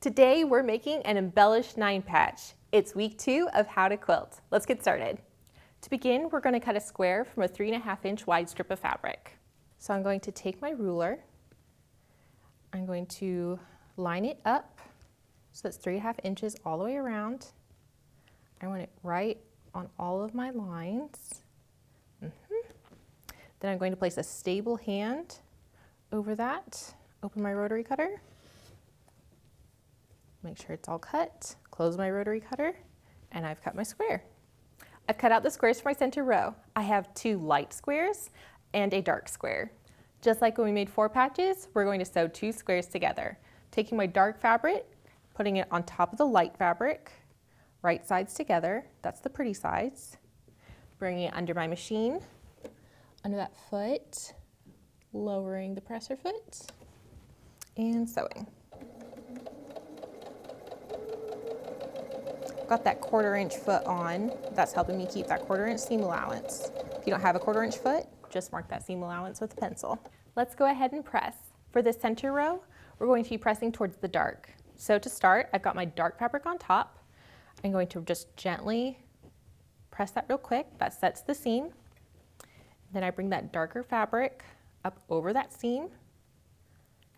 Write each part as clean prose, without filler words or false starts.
Today we're making an embellished 9-patch. It's week 2 of how to quilt. Let's get started. To begin, we're going to cut a square from a 3.5-inch wide strip of fabric. So I'm going to take my ruler. I'm going to line it up so it's 3.5 inches all the way around. I want it right on all of my lines. Then I'm going to place a stable hand over that. Open my rotary cutter. Make sure it's all cut. Close my rotary cutter, and I've cut my square. I've cut out the squares for my center row. I have 2 light squares and a dark square. Just like when we made 4 patches, we're going to sew 2 squares together. Taking my dark fabric, putting it on top of the light fabric, right sides together, that's the pretty sides. Bringing it under my machine, under that foot, lowering the presser foot, and sewing. Got that 1/4 inch foot on. That's helping me keep that 1/4 inch seam allowance. If you don't have a 1/4 inch foot, just mark that seam allowance with a pencil. Let's go ahead and press. For the center row, we're going to be pressing towards the dark. So to start, I've got my dark fabric on top. I'm going to just gently press that real quick. That sets the seam. Then I bring that darker fabric up over that seam.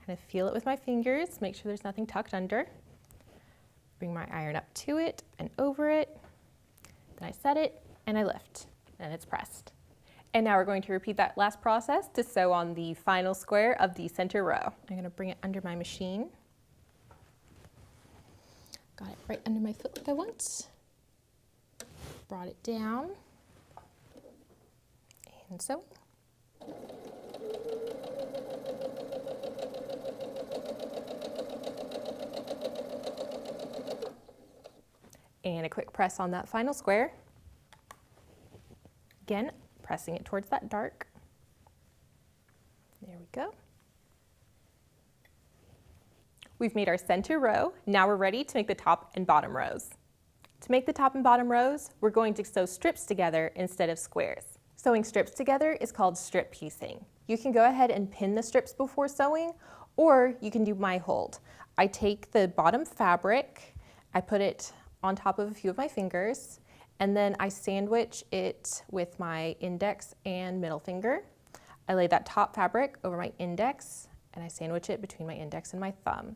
Kind of feel it with my fingers, make sure there's nothing tucked under. Bring my iron up to it and over it. Then I set it and I lift, and it's pressed. And now we're going to repeat that last process to sew on the final square of the center row. I'm going to bring it under my machine. Got it right under my foot like I want. Brought it down and sew. And a quick press on that final square. Again, pressing it towards that dark. There we go. We've made our center row. Now we're ready to make the top and bottom rows. To make the top and bottom rows, we're going to sew strips together instead of squares. Sewing strips together is called strip piecing. You can go ahead and pin the strips before sewing, or you can do my hold. I take the bottom fabric, I put it on top of a few of my fingers, and then I sandwich it with my index and middle finger. I lay that top fabric over my index, and I sandwich it between my index and my thumb.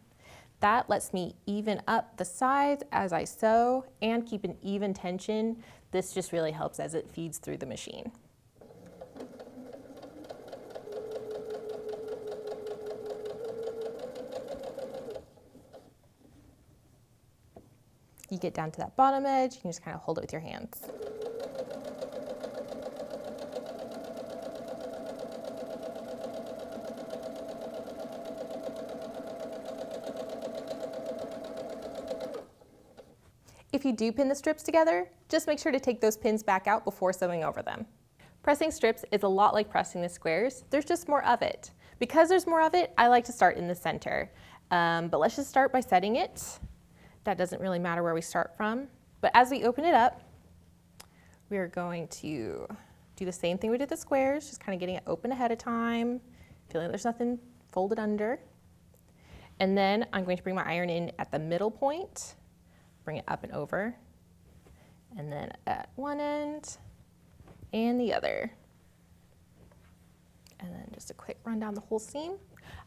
That lets me even up the sides as I sew and keep an even tension. This just really helps as it feeds through the machine. You get down to that bottom edge, you can just kind of hold it with your hands. If you do pin the strips together, just make sure to take those pins back out before sewing over them. Pressing strips is a lot like pressing the squares, there's just more of it. Because there's more of it, I like to start in the center. But let's just start by setting it. That doesn't really matter where we start from. But as we open it up, we are going to do the same thing we did the squares, just kind of getting it open ahead of time, feeling there's nothing folded under. And then I'm going to bring my iron in at the middle point, bring it up and over, and then at one end and the other. And then just a quick run down the whole seam.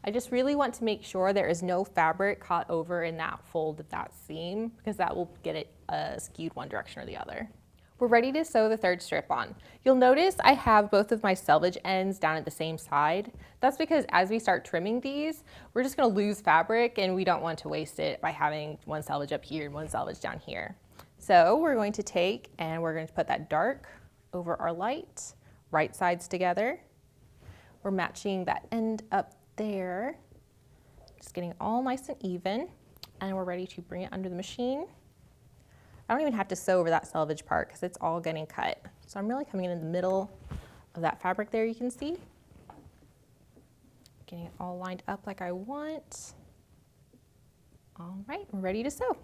I just really want to make sure there is no fabric caught over in that fold of that seam, because that will get it skewed one direction or the other. We're ready to sew the third strip on. You'll notice I have both of my selvage ends down at the same side. That's because as we start trimming these, we're just going to lose fabric, and we don't want to waste it by having one selvage up here and one selvage down here. So we're going to take and we're going to put that dark over our light, right sides together. We're matching that end up there, just getting all nice and even, and we're ready to bring it under the machine. I don't even have to sew over that selvage part because it's all getting cut. So I'm really coming in the middle of that fabric there, you can see. Getting it all lined up like I want. All right, we're ready to sew.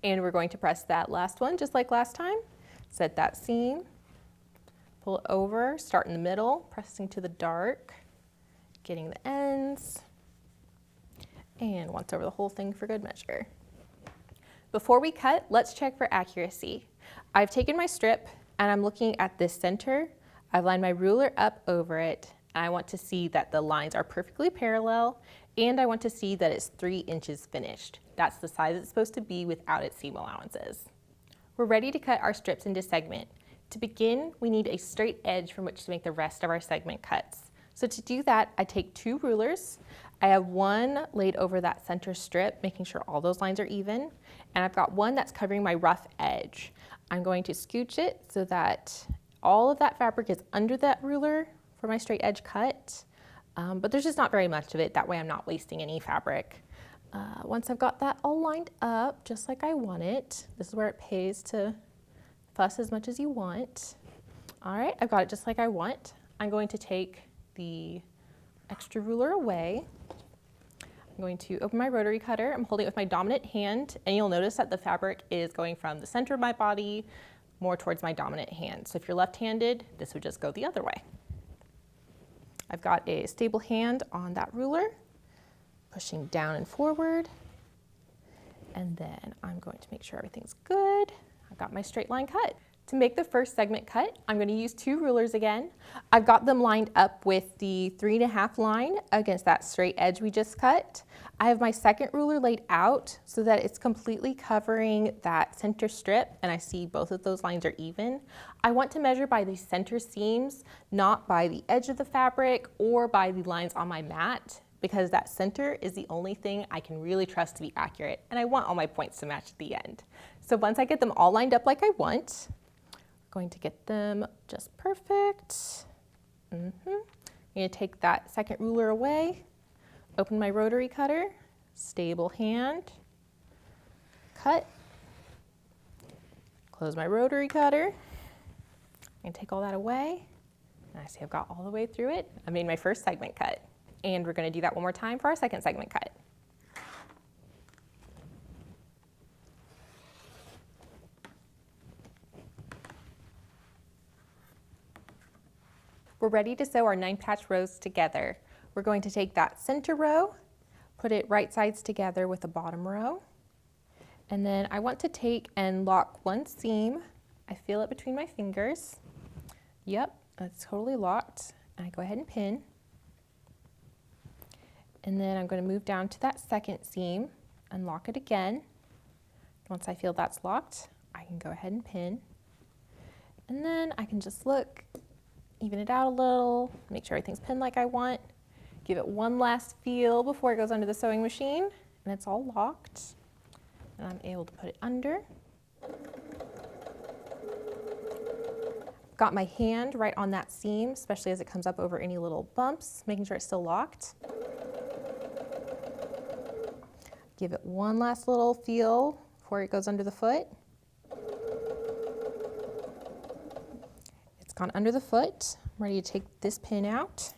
And we're going to press that last one just like last time. Set that seam, pull it over, start in the middle, pressing to the dark, getting the ends, and once over the whole thing for good measure. Before we cut, let's check for accuracy. I've taken my strip and I'm looking at this center. I've lined my ruler up over it, and I want to see that the lines are perfectly parallel, and I want to see that it's 3 inches finished. That's the size it's supposed to be without its seam allowances. We're ready to cut our strips into segment. To begin, we need a straight edge from which to make the rest of our segment cuts. So to do that, I take 2 rulers. I have one laid over that center strip, making sure all those lines are even, and I've got one that's covering my rough edge. I'm going to scooch it so that all of that fabric is under that ruler for my straight edge cut, but there's just not very much of it. That way I'm not wasting any fabric. Once I've got that all lined up just like I want it, this is where it pays to fuss as much as you want. All right, I've got it just like I want. I'm going to take the extra ruler away. I'm going to open my rotary cutter. I'm holding it with my dominant hand, and you'll notice that the fabric is going from the center of my body more towards my dominant hand. So if you're left-handed, this would just go the other way. I've got a stable hand on that ruler, pushing down and forward, and then I'm going to make sure everything's good. I've got my straight line cut. To make the first segment cut, I'm going to use 2 rulers again. I've got them lined up with the 3.5 line against that straight edge we just cut. I have my second ruler laid out so that it's completely covering that center strip, and I see both of those lines are even. I want to measure by the center seams, not by the edge of the fabric or by the lines on my mat, because that center is the only thing I can really trust to be accurate, and I want all my points to match at the end. So once I get them all lined up like I want, going to get them just perfect. I'm going to take that second ruler away, open my rotary cutter, stable hand, cut, close my rotary cutter, and take all that away. And I see I've got all the way through it. I made my first segment cut. And we're going to do that one more time for our second segment cut. We're ready to sew our 9 patch rows together. We're going to take that center row, put it right sides together with the bottom row, and then I want to take and lock one seam. I feel it between my fingers. Yep, that's totally locked. And I go ahead and pin. And then I'm going to move down to that second seam and lock it again. Once I feel that's locked, I can go ahead and pin. And then I can just look, even it out a little, make sure everything's pinned like I want. Give it one last feel before it goes under the sewing machine, and it's all locked. And I'm able to put it under. Got my hand right on that seam, especially as it comes up over any little bumps, making sure it's still locked. Give it one last little feel before it goes under the foot. It's gone under the foot. I'm ready to take this pin out.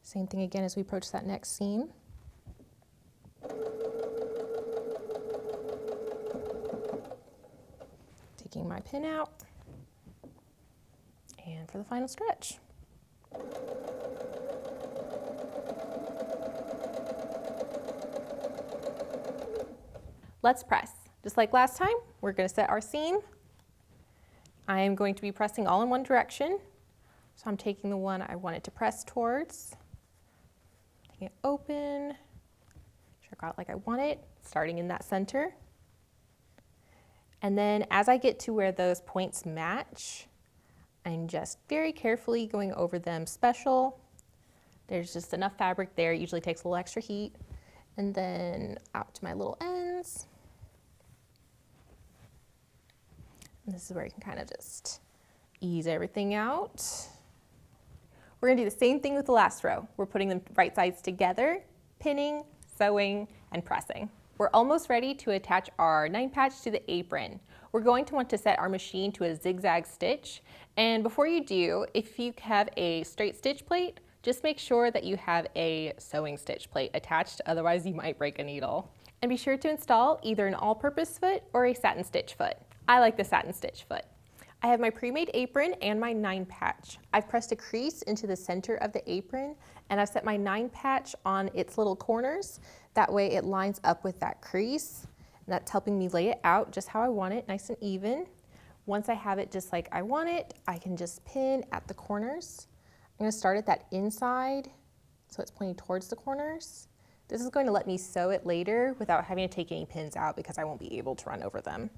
Same thing again as we approach that next seam. Taking my pin out. And for the final stretch. Let's press. Just like last time, we're going to set our seam. I am going to be pressing all in one direction. So I'm taking the one I want it to press towards, taking it open, make sure I got it like I want it, starting in that center. And then as I get to where those points match, I'm just very carefully going over them special. There's just enough fabric there, it usually takes a little extra heat. And then out to my little ends. And this is where you can kind of just ease everything out. We're going to do the same thing with the last row. We're putting them right sides together, pinning, sewing, and pressing. We're almost ready to attach our 9 patch to the apron. We're going to want to set our machine to a zigzag stitch. And before you do, if you have a straight stitch plate, Just make sure that you have a sewing stitch plate attached, otherwise you might break a needle. And be sure to install either an all-purpose foot or a satin stitch foot. I like the satin stitch foot. I have my pre-made apron and my 9 patch. I've pressed a crease into the center of the apron and I've set my 9 patch on its little corners. That way it lines up with that crease. And that's helping me lay it out just how I want it, nice and even. Once I have it just like I want it, I can just pin at the corners. I'm gonna start at that inside, so it's pointing towards the corners. This is going to let me sew it later without having to take any pins out because I won't be able to run over them.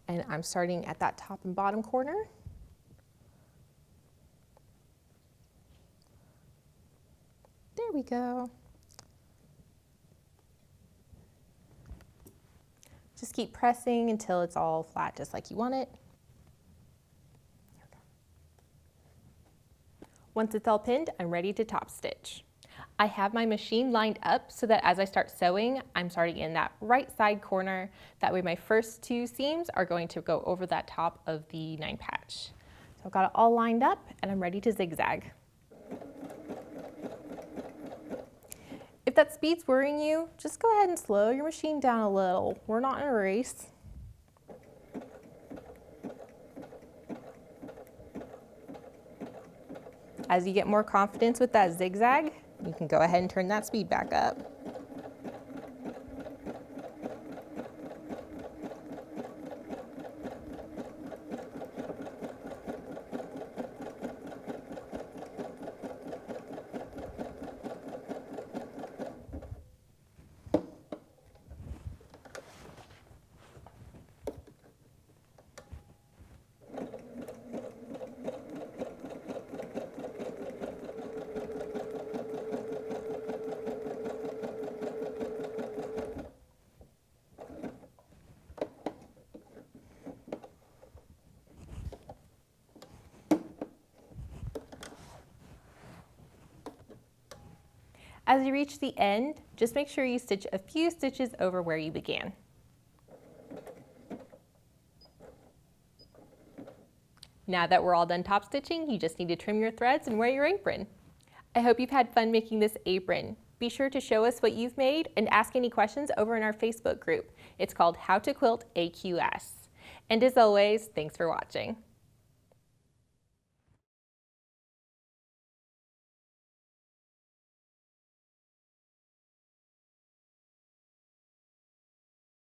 And I'm starting at that top and bottom corner. There we go. Just keep pressing until it's all flat just like you want it. Once it's all pinned, I'm ready to top stitch. I have my machine lined up so that as I start sewing, I'm starting in that right side corner. That way my first 2 seams are going to go over that top of the 9 patch. So I've got it all lined up and I'm ready to zigzag. If that speed's worrying you, just go ahead and slow your machine down a little. We're not in a race. As you get more confidence with that zigzag, you can go ahead and turn that speed back up. As you reach the end, just make sure you stitch a few stitches over where you began. Now that we're all done top stitching, you just need to trim your threads and wear your apron. I hope you've had fun making this apron. Be sure to show us what you've made and ask any questions over in our Facebook group. It's called How to Quilt AQS. And as always, thanks for watching.